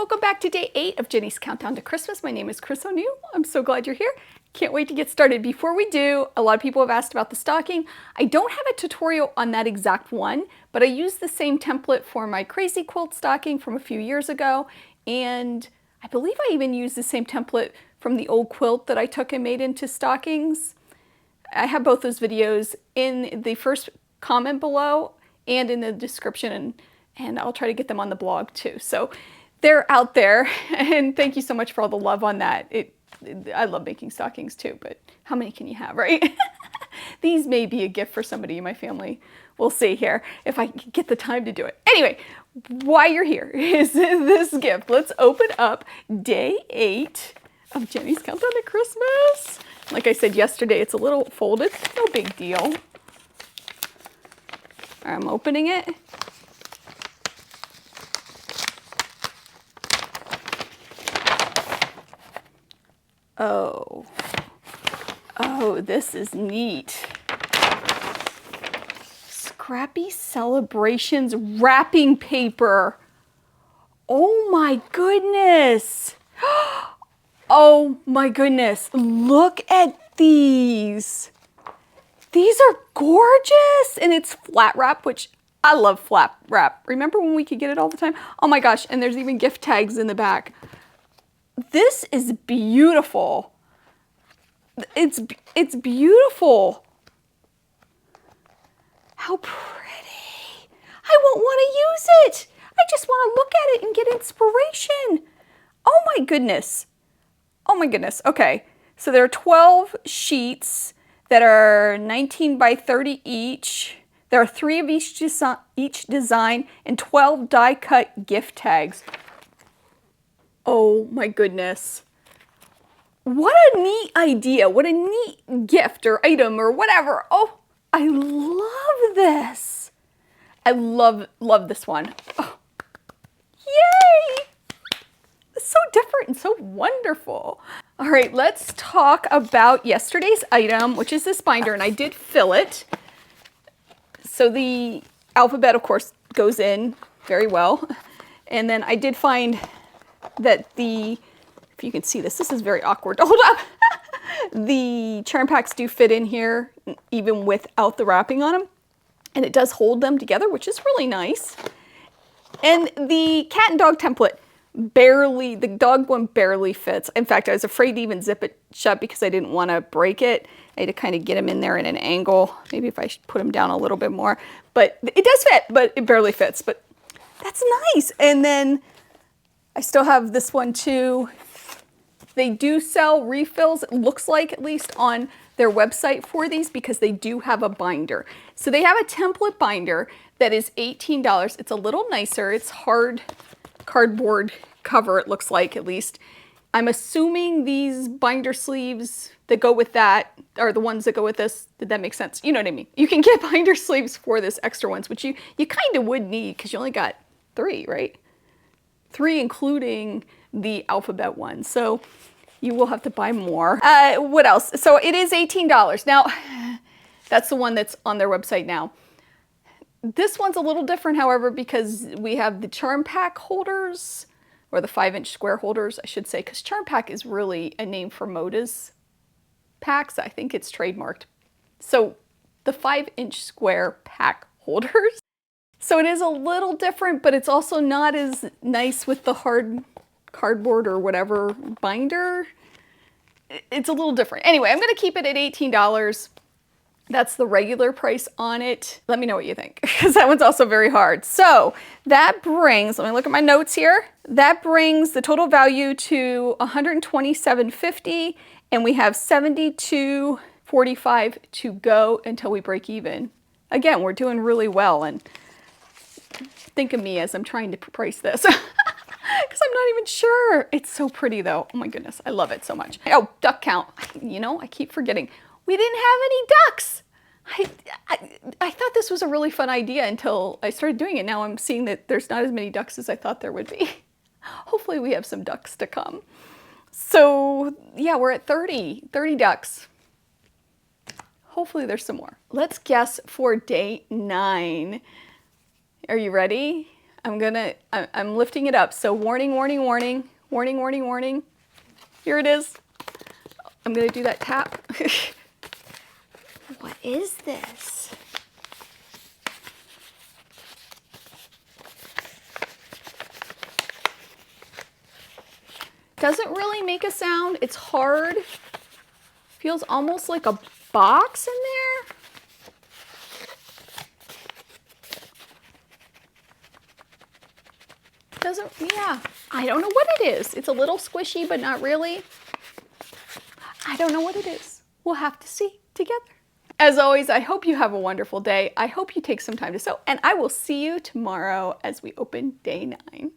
welcome back to day 8 of Jenny's Countdown to Christmas. My name is Chris O'Neill. I'm so glad you're here. Can't wait to get started. Before we do, a lot of people have asked about the stocking. I don't have a tutorial on that exact one, but I used the same template for my crazy quilt stocking from a few years ago, and I believe I even used the same template from the old quilt that I took and made into stockings. I have both those videos in the first comment below and in the description, and I'll try to get them on the blog too. So they're out there, and thank you so much for all the love on that. I love making stockings too, but how many can you have, right? These may be a gift for somebody in my family. We'll see here if I can get the time to do it. Anyway, why you're here is this gift. Let's open up day 8 of Jenny's Countdown to Christmas. Like I said yesterday, it's a little folded, no big deal. All right, I'm opening it. Oh, this is neat. Scrappy Celebrations wrapping paper. Oh my goodness. Oh my goodness. Look at these. These are gorgeous. And it's flat wrap, which I love flat wrap. Remember when we could get it all the time? Oh my gosh. And there's even gift tags in the back. This is beautiful. It's beautiful. How pretty. I won't want to use it. I just want to look at it and get inspiration. Oh my goodness. Oh my goodness. Okay. So there are 12 sheets that are 19 by 30 each. There are 3 of each design and 12 die cut gift tags. Oh my goodness. What a neat idea. What a neat gift or item or whatever. Oh, I love this. I love this one. Oh, yay. It's so different and so wonderful. All right, let's talk about yesterday's item, which is this binder, and I did fill it. So the alphabet, of course, goes in very well. And then I did find that if you can see this is very awkward. Hold up. The charm packs do fit in here even without the wrapping on them. And it does hold them together, which is really nice. And the cat and dog template the dog one barely fits. In fact, I was afraid to even zip it shut because I didn't want to break it. I had to kind of get him in there in an angle. Maybe if I should put him down a little bit more. But it does fit, but it barely fits. But that's nice. And then I still have this one too. They do sell refills, it looks like, at least on their website for these, because they do have a binder. So they have a template binder that is $18. It's a little nicer. It's hard cardboard cover, it looks like, at least. I'm assuming these binder sleeves that go with that are the ones that go with this. Did that make sense? You know what I mean? You can get binder sleeves for this extra ones, which you kind of would need because you only got 3, right? 3 including the alphabet one. So you will have to buy more. What else? So it is $18. Now, that's the one that's on their website now. This one's a little different, however, because we have the charm pack holders, or the 5-inch square holders, I should say, because charm pack is really a name for Moda's packs. I think it's trademarked. So the 5-inch square pack holders. So it is a little different, but it's also not as nice with the hard cardboard or whatever binder. It's a little different. Anyway, I'm going to keep it at $18. That's the regular price on it. Let me know what you think, because that one's also very hard. So that brings, let me look at my notes here. That brings the total value to $127.50, and we have $72.45 to go until we break even. Again, we're doing really well, and think of me as I'm trying to price this because I'm not even sure. It's so pretty though. Oh my goodness, I love it so much. Oh, duck count. You know, I keep forgetting. We didn't have any ducks. I thought this was a really fun idea until I started doing it. Now I'm seeing that there's not as many ducks as I thought there would be. Hopefully we have some ducks to come. So yeah, we're at 30 ducks. Hopefully there's some more. Let's guess for day 9. Are you ready? I'm lifting it up. So warning, warning, warning, warning, warning, warning. Here it is. I'm gonna do that tap. What is this? Doesn't really make a sound. It's hard. Feels almost like a box in there. Doesn't, yeah, I don't know what it is. It's a little squishy, but not really. I don't know what it is. We'll have to see together. As always, I hope you have a wonderful day. I hope you take some time to sew, and I will see you tomorrow as we open day 9.